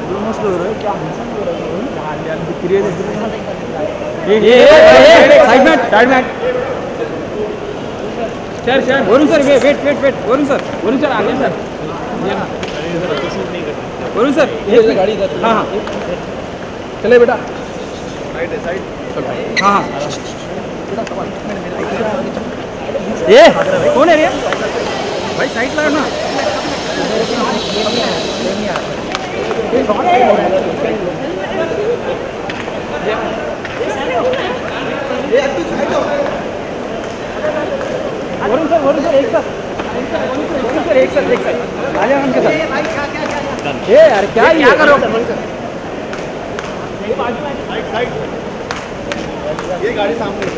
Almost हो रहा है क्या हंसन हो रहा है यार दिख रही है साइड में sir Varun sir wait Varun sir आगे सर वरुण सर गाड़ी हाँ चले बेटा साइड हाँ ये कौन है रे भाई साइड लगा ना वरुण सर एक साथ आ जाओ उनके साथ ये यार क्या करो साइड ये गाड़ी सामने से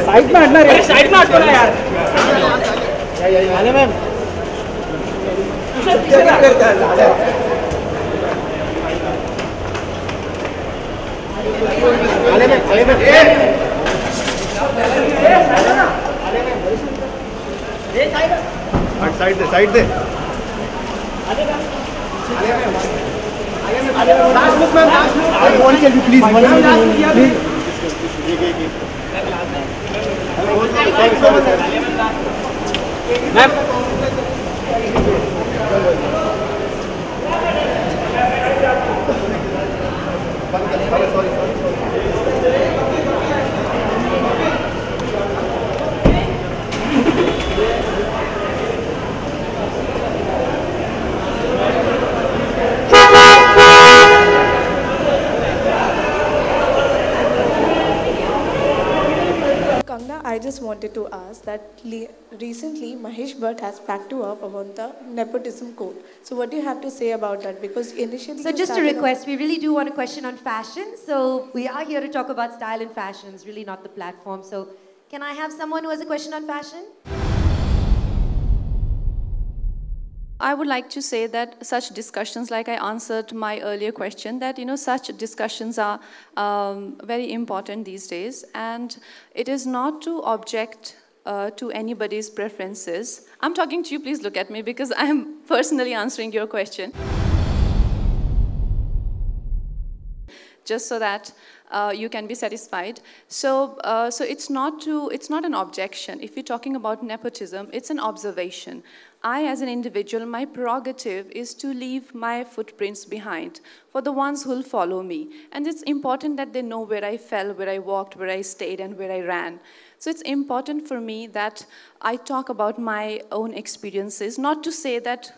साइड में हटना रे साइड में हटना यार ma'am side they please ma'am I just wanted to ask that recently Mahesh Bhatt has backed you up about the nepotism code. So what do you have to say about that? Because initially... So just a request, we really do want a question on fashion. So we are here to talk about style and fashion. It's really not the platform. So can I have someone who has a question on fashion? I would like to say that such discussions, like I answered my earlier question, that such discussions are very important these days, and it is not to object to anybody's preferences. I'm talking to you, please look at me, because I am personally answering your question. Just so that you can be satisfied. So it's not an objection. If you're talking about nepotism, it's an observation. I, as an individual, my prerogative is to leave my footprints behind for the ones who'll follow me. And it's important that they know where I fell, where I walked, where I stayed, and where I ran. So it's important for me that I talk about my own experiences, not to say that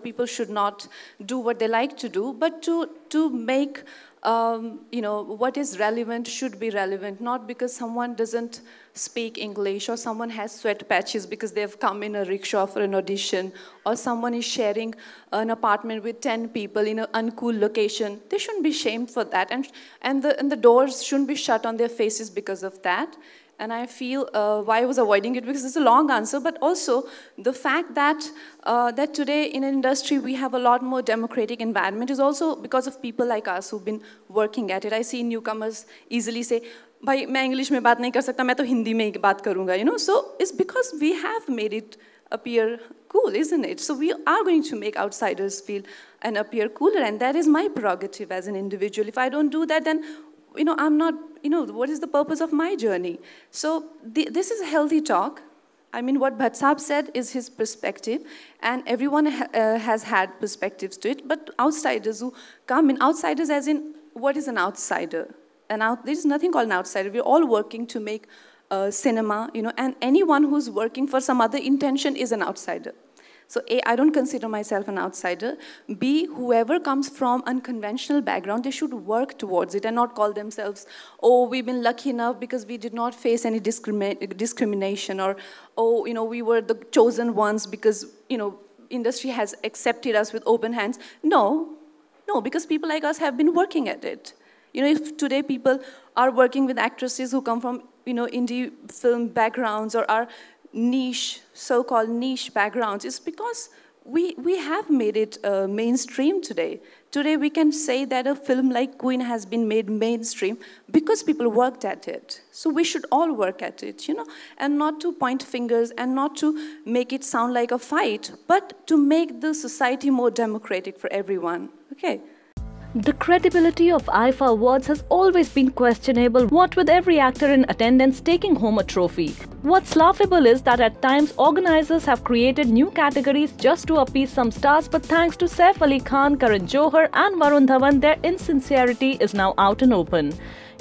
people should not do what they like to do, but to make what is relevant should be relevant, not because someone doesn't speak English or someone has sweat patches because they've come in a rickshaw for an audition, or someone is sharing an apartment with 10 people in an uncool location. They shouldn't be shamed for that, and the doors shouldn't be shut on their faces because of that. And I feel why I was avoiding it, because it's a long answer, but also the fact that that today in an industry we have a lot more democratic environment is also because of people like us who've been working at it. I see newcomers easily say, "Bhai, मैं English में बात नहीं कर सकता, मैं तो हिंदी में ही बात करूँगा," So it's because we have made it appear cool, isn't it? So we are going to make outsiders feel and appear cooler, and that is my prerogative as an individual. If I don't do that, then I'm not, what is the purpose of my journey? So this is a healthy talk. I mean, what Bhatt Sahab said is his perspective, and everyone has had perspectives to it, but outsiders who come in, outsiders as in, what is an outsider? There's nothing called an outsider. We're all working to make cinema, and anyone who's working for some other intention is an outsider. So A, I don't consider myself an outsider. B, whoever comes from unconventional background, they should work towards it and not call themselves, oh, we've been lucky enough because we did not face any discrimination, or, oh, we were the chosen ones because, industry has accepted us with open hands. No, because people like us have been working at it. If today people are working with actresses who come from, indie film backgrounds or are niche, so-called niche backgrounds, it's because we have made it mainstream today. Today we can say that a film like Queen has been made mainstream because people worked at it. So we should all work at it, you know, and not to point fingers and not to make it sound like a fight, but to make the society more democratic for everyone, okay? The credibility of IIFA Awards has always been questionable, what with every actor in attendance taking home a trophy. What's laughable is that at times organizers have created new categories just to appease some stars, but thanks to Saif Ali Khan, Karan Johar and Varun Dhawan, their insincerity is now out and open.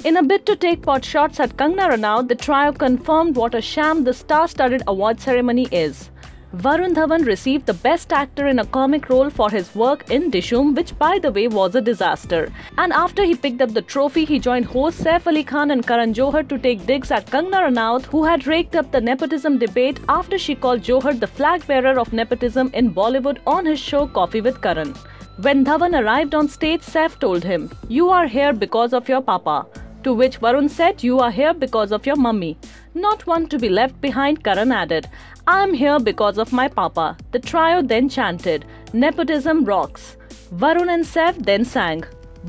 In a bid to take pot shots at Kangana Ranaut, the trio confirmed what a sham the star-studded award ceremony is. Varun Dhawan received the Best Actor in a Comic Role for his work in Dishoom, which by the way was a disaster. And after he picked up the trophy, he joined hosts Saif Ali Khan and Karan Johar to take digs at Kangana Ranaut, who had raked up the nepotism debate after she called Johar the flag bearer of nepotism in Bollywood on his show Coffee with Karan. When Dhawan arrived on stage, Saif told him, "You are here because of your papa." To which Varun said, "You are here because of your mummy." Not one to be left behind, Karan added, "I'm here because of my papa." The trio then chanted, "Nepotism rocks." Varun and Saif then sang,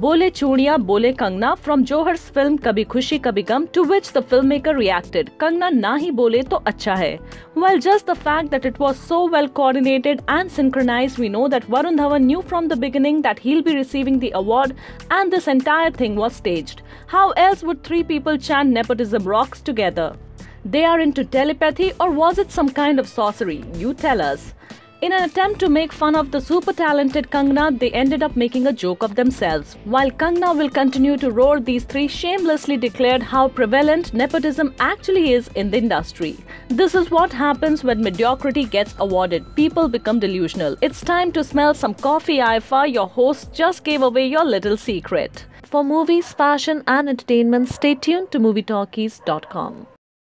"Bole Chuniya Bole Kangna" from Johar's film Kabhi Khushi Kabhi Gum, to which the filmmaker reacted, "Kangna na hi bole to acha hai." While just the fact that it was so well coordinated and synchronized, we know that Varun Dhawan knew from the beginning that he'll be receiving the award and this entire thing was staged. How else would three people chant "Nepotism rocks" together? They are into telepathy, or was it some kind of sorcery? You tell us. In an attempt to make fun of the super talented Kangana, they ended up making a joke of themselves. While Kangana will continue to roar, these three shamelessly declared how prevalent nepotism actually is in the industry. This is what happens when mediocrity gets awarded. People become delusional. It's time to smell some coffee, IIFA. Your host just gave away your little secret. For movies, fashion and entertainment, stay tuned to MovieTalkies.com.